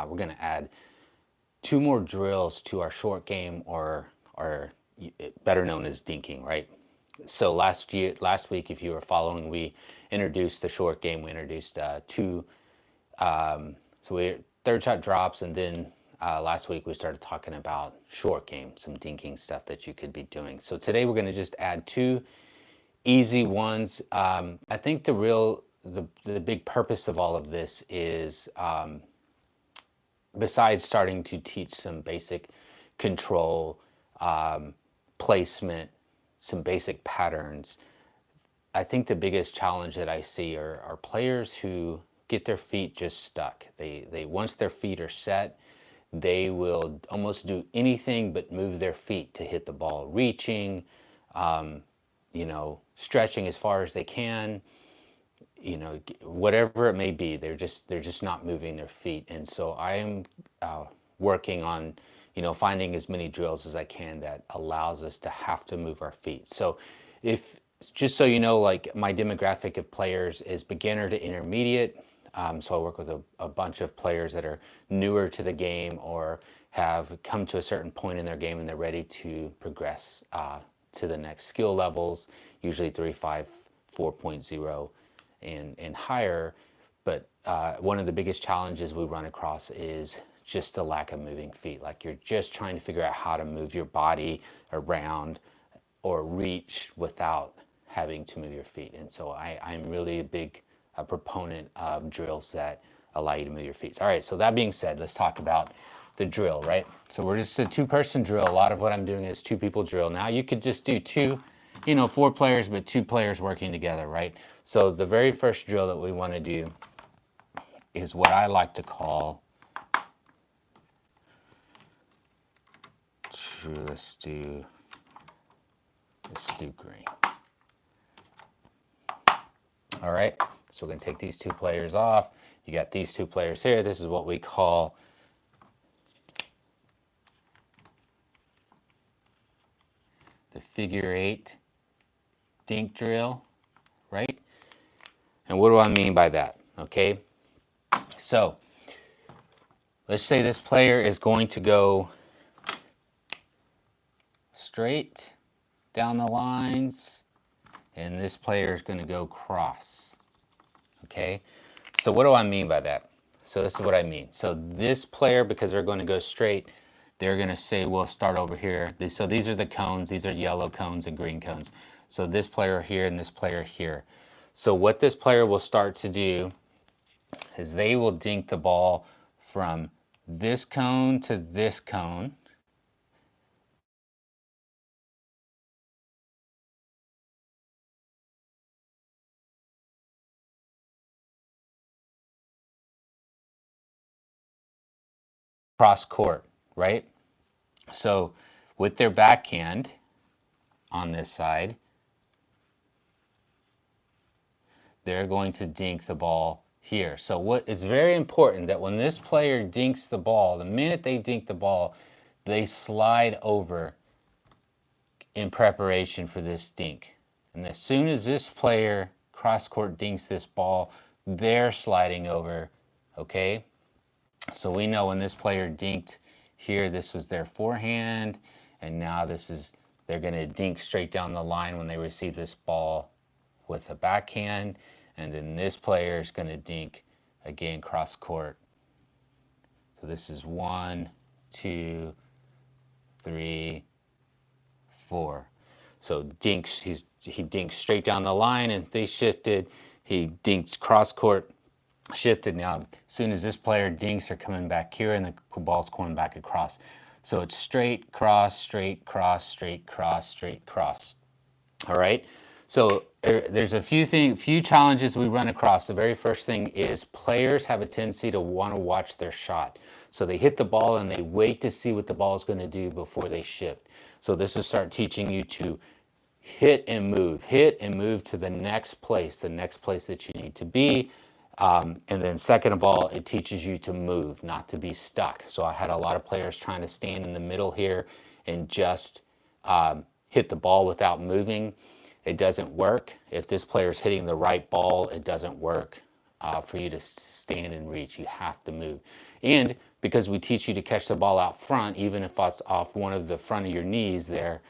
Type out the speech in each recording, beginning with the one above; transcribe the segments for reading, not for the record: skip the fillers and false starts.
we're going to add 2 more drills to our short game, or better known as dinking, right? So last week, if you were following, we introduced the short game. We introduced third shot drops, and then last week we started talking about short game, some dinking stuff that you could be doing. So today we're going to just add 2 easy ones. I think the big purpose of all of this is, besides starting to teach some basic control, placement, some basic patterns, I think the biggest challenge that I see are players who get their feet just stuck. They once their feet are set, they will almost do anything but move their feet to hit the ball, reaching, stretching as far as they can, whatever it may be. They're just not moving their feet. And so I am working on finding as many drills as I can that allows us to have to move our feet. So just so you know, like, my demographic of players is beginner to intermediate. So I work with a bunch of players that are newer to the game or have come to a certain point in their game and they're ready to progress to the next skill levels, usually 3, 5, 4.0 and higher. But one of the biggest challenges we run across is just a lack of moving feet. Like, you're just trying to figure out how to move your body around or reach without having to move your feet. And so I'm really a big proponent of drills that allow you to move your feet. All right, so that being said, let's talk about the drill, right? So we're just a 2-person drill. A lot of what I'm doing is 2-people drill. Now you could just do 2, 4 players, but 2 players working together, right? So the very first drill that we want to do is what I like to call, let's do green. All right, so we're going to take these 2 players off. You got these 2 players here. This is what we call the figure 8 dink drill, right? And what do I mean by that? Okay, so let's say this player is going to go straight down the lines, and this player is going to go cross. Okay, so what do I mean by that? So this is what I mean. So this player, because they're going to go straight, they're going to say, we'll start over here. So these are the cones. These are yellow cones and green cones. So this player here and this player here. So what this player will start to do is they will dink the ball from this cone to this cone. Cross court, right? So with their backhand on this side, they're going to dink the ball here. So what is very important that when this player dinks the ball, the minute they dink the ball, they slide over in preparation for this dink. And as soon as this player cross court dinks this ball, they're sliding over, okay? So we know when this player dinked here, this was their forehand, and now they're going to dink straight down the line when they receive this ball with a backhand, and then this player is going to dink again cross court. So this is 1, 2, 3, 4. So dinks, he dinks straight down the line, and they shifted. He dinks cross court, shifted. Now, as soon as this player dinks, they're coming back here, and the ball's coming back across. So it's straight, cross, straight, cross, straight, cross, straight, cross. All right. So there's a few challenges we run across. The very first thing is players have a tendency to want to watch their shot. So they hit the ball and they wait to see what the ball is going to do before they shift. So this will start teaching you to hit and move to the next place that you need to be. And then second of all, it teaches you to move, not to be stuck. So I had a lot of players trying to stand in the middle here and just hit the ball without moving. It doesn't work. If this player is hitting the right ball, it doesn't work. for you to stand and reach. You have to move. And because we teach you to catch the ball out front, even if it's off one of the front of your knees there,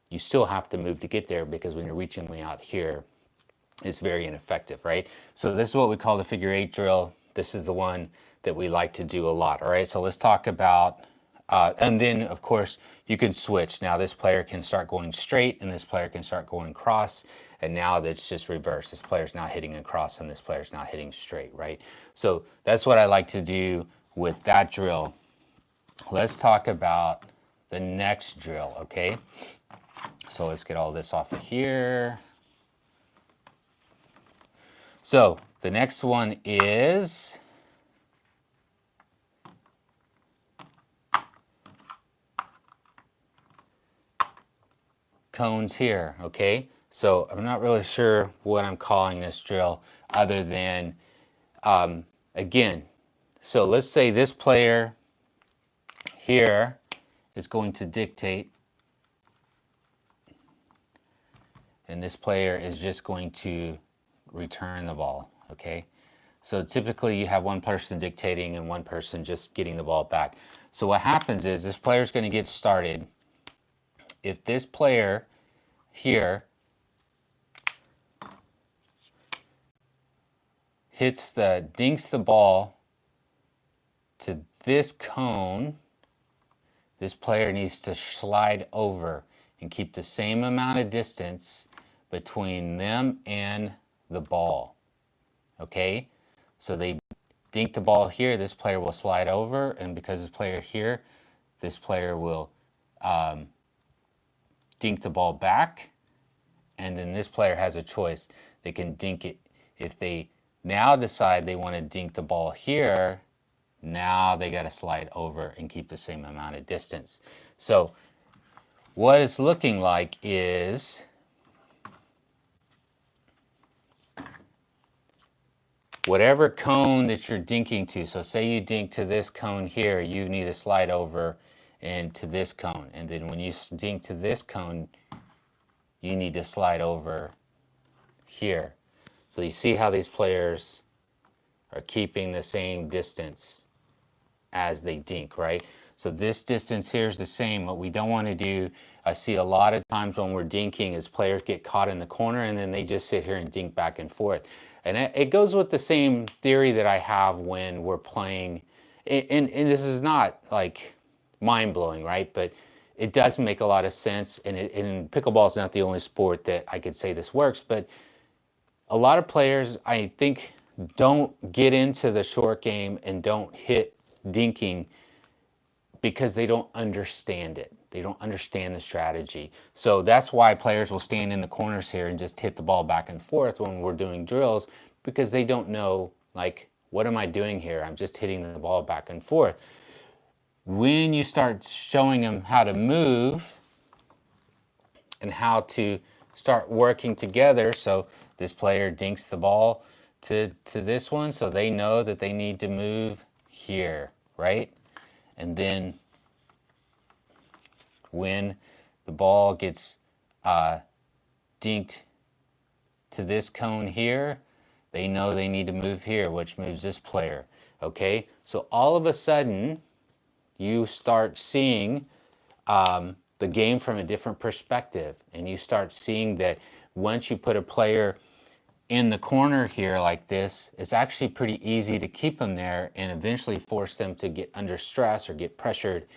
you still have to move to get there, because when you're reaching way out here, it's very ineffective, right? So this is what we call the figure 8 drill. This is the one that we like to do a lot, all right? So let's talk about, and then of course you can switch. Now this player can start going straight and this player can start going cross, and now that's just reverse. This player's now hitting across and this player's now hitting straight, right? So that's what I like to do with that drill. Let's talk about the next drill, okay? So let's get all this off of here. So the next one is cones here, okay? So I'm not really sure what I'm calling this drill other than, again, so let's say this player here is going to dictate, and this player is just going to return the ball, okay? So typically you have one person dictating and one person just getting the ball back. So what happens is this player is going to get started. If this player here dinks the ball to this cone, this player needs to slide over and keep the same amount of distance between them and the ball, okay? So they dink the ball here, this player will slide over, and because this player here, this player will dink the ball back, and then this player has a choice. They can dink it. If they now decide they want to dink the ball here, now they got to slide over and keep the same amount of distance. So what it's looking like is whatever cone that you're dinking to, so say you dink to this cone here, you need to slide over and to this cone. And then when you dink to this cone, you need to slide over here. So you see how these players are keeping the same distance as they dink, right? So this distance here is the same. What we don't want to do, I see a lot of times when we're dinking, is players get caught in the corner and then they just sit here and dink back and forth. And it goes with the same theory that I have when we're playing, and this is not like mind-blowing, right? But it does make a lot of sense, and pickleball is not the only sport that I could say this works, but a lot of players, I think, don't get into the short game and don't hit dinking because they don't understand it. They don't understand the strategy. So that's why players will stand in the corners here and just hit the ball back and forth when we're doing drills, because they don't know, like, what am I doing here? I'm just hitting the ball back and forth. When you start showing them how to move and how to start working together, so this player dinks the ball to this one, so they know that they need to move here, right? And then when the ball gets dinked to this cone here, they know they need to move here, which moves this player, okay? So all of a sudden, you start seeing the game from a different perspective, and you start seeing that once you put a player in the corner here like this, it's actually pretty easy to keep them there and eventually force them to get under stress or get pressured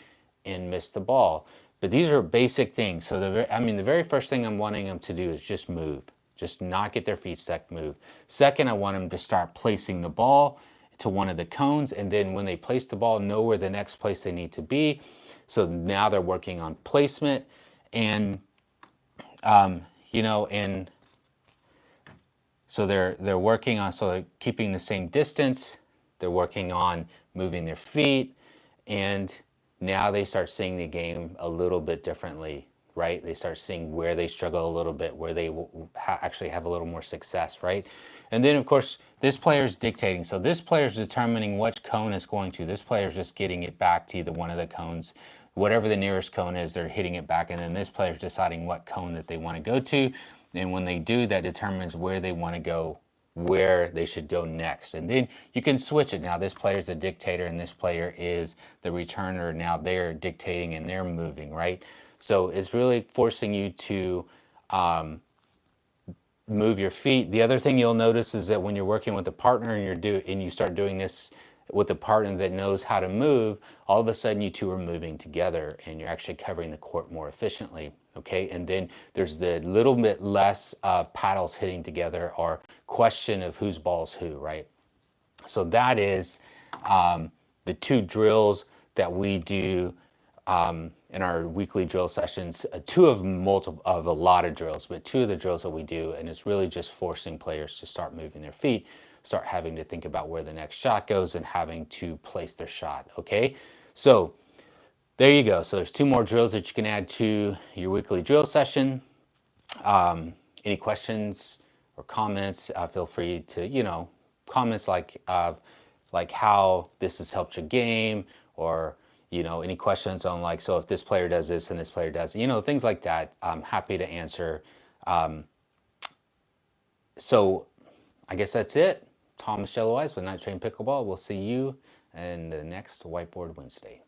and miss the ball. But these are basic things. So the very first thing I'm wanting them to do is just move. Just not get their feet stuck, move. Second, I want them to start placing the ball to one of the cones, and then when they place the ball, know where the next place they need to be. So now they're working on placement, and and so they're working on, so they're keeping the same distance. They're working on moving their feet, and now they start seeing the game a little bit differently, right? They start seeing where they struggle a little bit, where they will actually have a little more success, right? And then, of course, this player is dictating. So this player is determining which cone is going to. This player is just getting it back to either one of the cones. Whatever the nearest cone is, they're hitting it back. And then this player is deciding what cone that they want to go to. And when they do, that determines where they want to go where they should go next. And then you can switch it. Now this player is the dictator and this player is the returner. Now they're dictating and they're moving, right? So it's really forcing you to move your feet. The other thing you'll notice is that when you're working with a partner and you start doing this with a partner that knows how to move, all of a sudden you two are moving together and you're actually covering the court more efficiently. Okay, and then there's the little bit less of paddles hitting together or question of whose ball's who, right? So that is the two drills that we do in our weekly drill sessions. Two of a lot of drills, but two of the drills that we do, and it's really just forcing players to start moving their feet, start having to think about where the next shot goes and having to place their shot. Okay, so there you go. So there's two more drills that you can add to your weekly drill session. Any questions or comments, feel free to, comments like how this has helped your game, or any questions on like, so if this player does this and this player does, things like that. I'm happy to answer. So I guess that's it. Thomas Jello Wise with Night Train Pickleball. We'll see you in the next Whiteboard Wednesday.